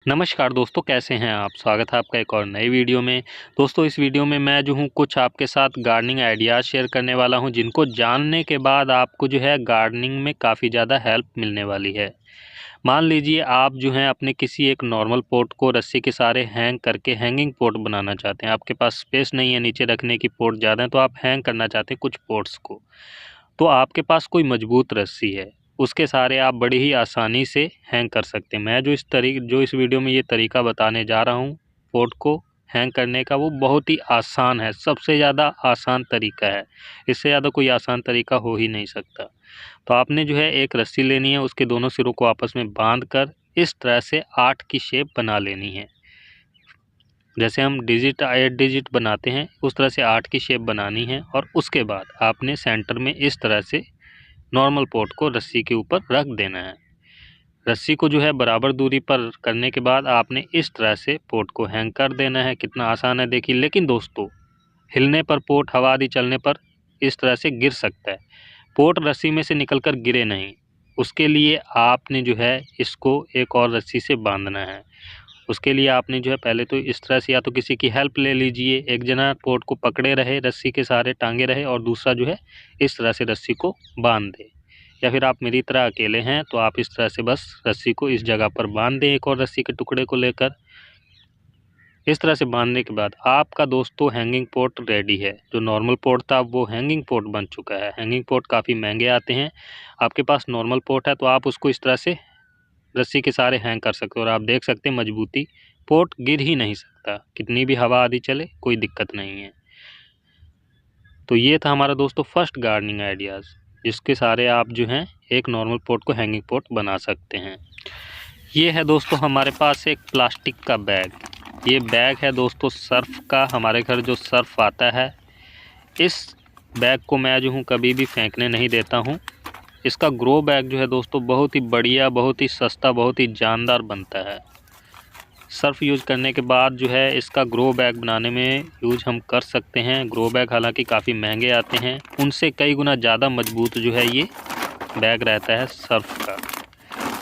नमस्कार दोस्तों, कैसे हैं आप। स्वागत है आपका एक और नई वीडियो में। दोस्तों, इस वीडियो में मैं जो हूँ कुछ आपके साथ गार्डनिंग आइडियाज़ शेयर करने वाला हूँ, जिनको जानने के बाद आपको जो है गार्डनिंग में काफ़ी ज़्यादा हेल्प मिलने वाली है। मान लीजिए आप जो हैं अपने किसी एक नॉर्मल पॉट को रस्सी के सहारे हैंग करके हैंगिंग पॉट बनाना चाहते हैं। आपके पास स्पेस नहीं है नीचे रखने की, पॉट ज़्यादा है, तो आप हैंग करना चाहते हैं कुछ पॉट्स को। तो आपके पास कोई मजबूत रस्सी है, उसके सहारे आप बड़ी ही आसानी से हैंग कर सकते हैं। मैं जो इस वीडियो में ये तरीका बताने जा रहा हूँ पॉट को हैंग करने का, वो बहुत ही आसान है, सबसे ज़्यादा आसान तरीका है। इससे ज़्यादा कोई आसान तरीका हो ही नहीं सकता। तो आपने जो है एक रस्सी लेनी है, उसके दोनों सिरों को आपस में बांध कर इस तरह से 8 की शेप बना लेनी है। जैसे हम 8 डिजिट बनाते हैं, उस तरह से 8 की शेप बनानी है। और उसके बाद आपने सेंटर में इस तरह से नॉर्मल पॉट को रस्सी के ऊपर रख देना है। रस्सी को जो है बराबर दूरी पर करने के बाद आपने इस तरह से पॉट को हैंग कर देना है। कितना आसान है देखिए। लेकिन दोस्तों, हिलने पर पॉट, हवा आदि चलने पर इस तरह से गिर सकता है। पॉट रस्सी में से निकलकर गिरे नहीं, उसके लिए आपने जो है इसको एक और रस्सी से बांधना है। उसके लिए आपने जो है पहले तो इस तरह से या तो किसी की हेल्प ले लीजिए, एक जना पॉट को पकड़े रहे, रस्सी के सहारे टांगे रहे, और दूसरा जो है इस तरह से रस्सी को बांध दे। या फिर आप मेरी तरह अकेले हैं तो आप इस तरह से बस रस्सी को इस जगह पर बांध दें, एक और रस्सी के टुकड़े को लेकर। इस तरह से बांधने के बाद आपका दोस्तों हैंगिंग पॉट रेडी है। जो नॉर्मल पॉट था वो हैंगिंग पॉट बन चुका है। हैंगिंग पॉट काफ़ी महंगे आते हैं। आपके पास नॉर्मल पॉट है तो आप उसको इस तरह से रस्सी के सहारे हैंग कर सकते हो। और आप देख सकते हैं मजबूती, पॉट गिर ही नहीं सकता, कितनी भी हवा आदि चले कोई दिक्कत नहीं है। तो ये था हमारा दोस्तों फर्स्ट गार्डनिंग आइडियाज़, जिसके सहारे आप जो हैं एक नॉर्मल पॉट को हैंगिंग पॉट बना सकते हैं। ये है दोस्तों हमारे पास एक प्लास्टिक का बैग। ये बैग है दोस्तों सर्फ का। हमारे घर जो सर्फ आता है, इस बैग को मैं जो हूँ कभी भी फेंकने नहीं देता हूँ। इसका ग्रो बैग जो है दोस्तों बहुत ही बढ़िया, बहुत ही सस्ता, बहुत ही जानदार बनता है। सर्फ यूज़ करने के बाद जो है इसका ग्रो बैग बनाने में यूज़ हम कर सकते हैं। ग्रो बैग हालांकि काफ़ी महंगे आते हैं, उनसे कई गुना ज़्यादा मजबूत जो है ये बैग रहता है सर्फ का।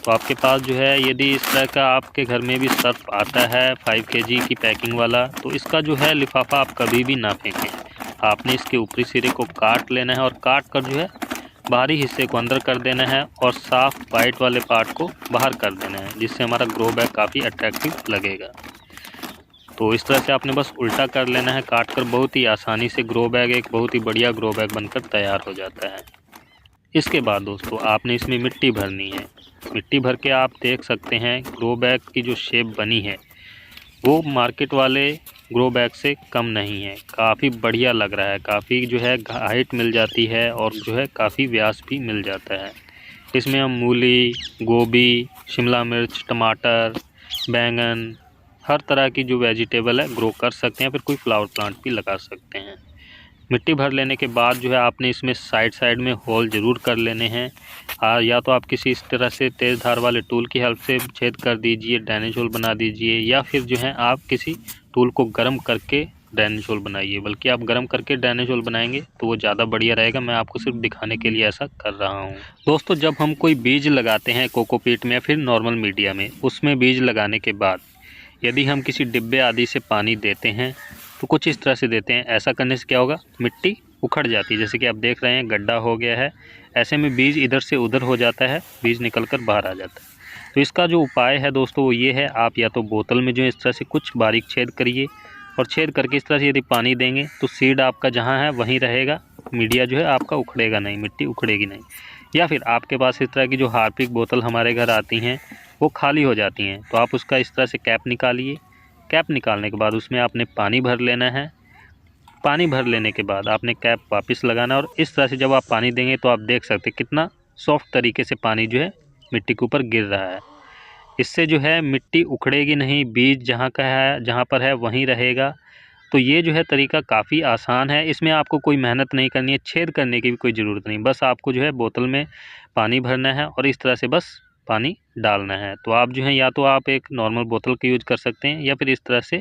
तो आपके पास जो है यदि इस तरह का आपके घर में भी सर्फ आता है 5 kg की पैकिंग वाला, तो इसका जो है लिफाफा आप कभी भी ना फेंकें। आपने इसके ऊपरी सिरे को काट लेना है और काट कर जो है बाहरी हिस्से को अंदर कर देना है और साफ वाइट वाले पार्ट को बाहर कर देना है, जिससे हमारा ग्रो बैग काफ़ी अट्रैक्टिव लगेगा। तो इस तरह से आपने बस उल्टा कर लेना है काट कर। बहुत ही आसानी से ग्रो बैग एक बहुत ही बढ़िया ग्रो बैग बनकर तैयार हो जाता है। इसके बाद दोस्तों आपने इसमें मिट्टी भरनी है। मिट्टी भर के आप देख सकते हैं ग्रो बैग की जो शेप बनी है वो मार्केट वाले ग्रो बैग से कम नहीं है। काफ़ी बढ़िया लग रहा है, काफ़ी जो है हाइट मिल जाती है और जो है काफ़ी व्यास भी मिल जाता है। इसमें हम मूली, गोभी, शिमला मिर्च, टमाटर, बैंगन, हर तरह की जो वेजिटेबल है ग्रो कर सकते हैं। फिर कोई फ्लावर प्लांट भी लगा सकते हैं। मिट्टी भर लेने के बाद जो है आपने इसमें साइड में होल ज़रूर कर लेने हैं। या तो आप किसी इस तरह से तेज़ धार वाले टूल की हेल्प से छेद कर दीजिए, ड्रेनेज होल बना दीजिए, या फिर जो है आप किसी टूल को गर्म करके ड्रेनेज होल बनाइए। बल्कि आप गर्म करके ड्रेनेज होल बनाएंगे तो वो ज़्यादा बढ़िया रहेगा। मैं आपको सिर्फ दिखाने के लिए ऐसा कर रहा हूँ। दोस्तों, जब हम कोई बीज लगाते हैं कोकोपीट में या फिर नॉर्मल मीडिया में, उसमें बीज लगाने के बाद यदि हम किसी डिब्बे आदि से पानी देते हैं तो कुछ इस तरह से देते हैं। ऐसा करने से क्या होगा, मिट्टी उखड़ जाती है। जैसे कि आप देख रहे हैं गड्ढा हो गया है, ऐसे में बीज इधर से उधर हो जाता है, बीज निकल कर बाहर आ जाता है। तो इसका जो उपाय है दोस्तों वो ये है, आप या तो बोतल में जो इस तरह से कुछ बारीक छेद करिए और छेद करके इस तरह से यदि पानी देंगे तो सीड आपका जहाँ है वहीं रहेगा, मीडिया जो है आपका उखड़ेगा नहीं, मिट्टी उखड़ेगी नहीं। या फिर आपके पास इस तरह की जो हार्पिक बोतल हमारे घर आती हैं वो खाली हो जाती हैं, तो आप उसका इस तरह से कैप निकालिए। कैप निकालने के बाद उसमें आपने पानी भर लेना है। पानी भर लेने के बाद आपने कैप वापस लगाना, और इस तरह से जब आप पानी देंगे तो आप देख सकते हैं कितना सॉफ्ट तरीके से पानी जो है मिट्टी के ऊपर गिर रहा है। इससे जो है मिट्टी उखड़ेगी नहीं, बीज जहाँ का है जहाँ पर है वहीं रहेगा। तो ये जो है तरीका काफ़ी आसान है, इसमें आपको कोई मेहनत नहीं करनी है, छेद करने की भी कोई ज़रूरत नहीं। बस आपको जो है बोतल में पानी भरना है और इस तरह से बस पानी डालना है। तो आप जो है या तो आप एक नॉर्मल बोतल का यूज़ कर सकते हैं या फिर इस तरह से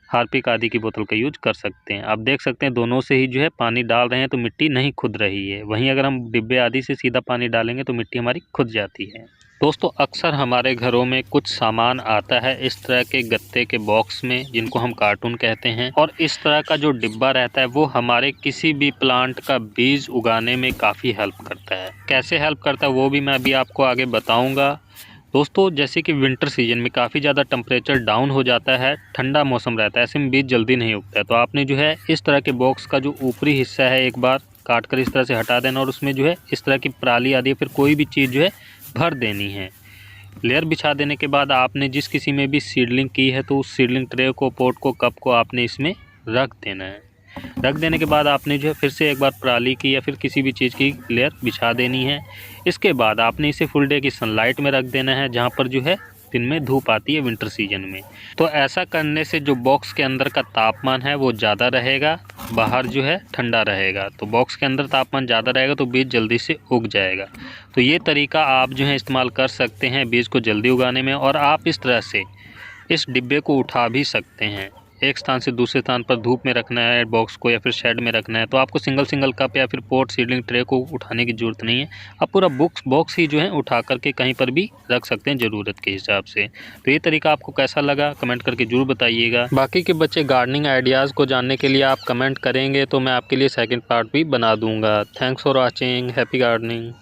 हार्पिक आदि की बोतल का यूज कर सकते हैं। आप देख सकते हैं दोनों से ही जो है पानी डाल रहे हैं तो मिट्टी नहीं खुद रही है। वहीं अगर हम डिब्बे आदि से सीधा पानी डालेंगे तो मिट्टी हमारी खुद जाती है। दोस्तों अक्सर हमारे घरों में कुछ सामान आता है इस तरह के गत्ते के बॉक्स में, जिनको हम कार्टून कहते हैं। और इस तरह का जो डिब्बा रहता है वो हमारे किसी भी प्लांट का बीज उगाने में काफ़ी हेल्प करता है। कैसे हेल्प करता है वो भी मैं अभी आपको आगे बताऊंगा। दोस्तों जैसे कि विंटर सीजन में काफ़ी ज़्यादा टेम्परेचर डाउन हो जाता है, ठंडा मौसम रहता है, ऐसे में बीज जल्दी नहीं उगता है। तो आपने जो है इस तरह के बॉक्स का जो ऊपरी हिस्सा है एक बार काट कर इस तरह से हटा देना और उसमें जो है इस तरह की पराली आदि फिर कोई भी चीज़ जो है भर देनी है। लेयर बिछा देने के बाद आपने जिस किसी में भी सीडलिंग की है तो उस सीडलिंग ट्रे को, पोट को, कप को आपने इसमें रख देना है। रख देने के बाद आपने जो है फिर से एक बार पराली की या फिर किसी भी चीज़ की लेयर बिछा देनी है। इसके बाद आपने इसे फुल डे की सनलाइट में रख देना है, जहाँ पर जो है दिन में धूप आती है विंटर सीजन में। तो ऐसा करने से जो बॉक्स के अंदर का तापमान है वो ज़्यादा रहेगा, बाहर जो है ठंडा रहेगा। तो बॉक्स के अंदर तापमान ज़्यादा रहेगा तो बीज जल्दी से उग जाएगा। तो ये तरीका आप जो है इस्तेमाल कर सकते हैं बीज को जल्दी उगाने में। और आप इस तरह से इस डिब्बे को उठा भी सकते हैं, एक स्थान से दूसरे स्थान पर धूप में रखना है बॉक्स को या फिर शेड में रखना है तो आपको सिंगल कप या फिर पोट सीडलिंग ट्रे को उठाने की ज़रूरत नहीं है। आप पूरा बॉक्स ही जो है उठा करके कहीं पर भी रख सकते हैं ज़रूरत के हिसाब से। तो ये तरीका आपको कैसा लगा कमेंट करके ज़रूर बताइएगा। बाकी के बच्चे गार्डनिंग आइडियाज़ को जानने के लिए आप कमेंट करेंगे तो मैं आपके लिए सेकेंड पार्ट भी बना दूँगा। Thanks for watching, happy gardening.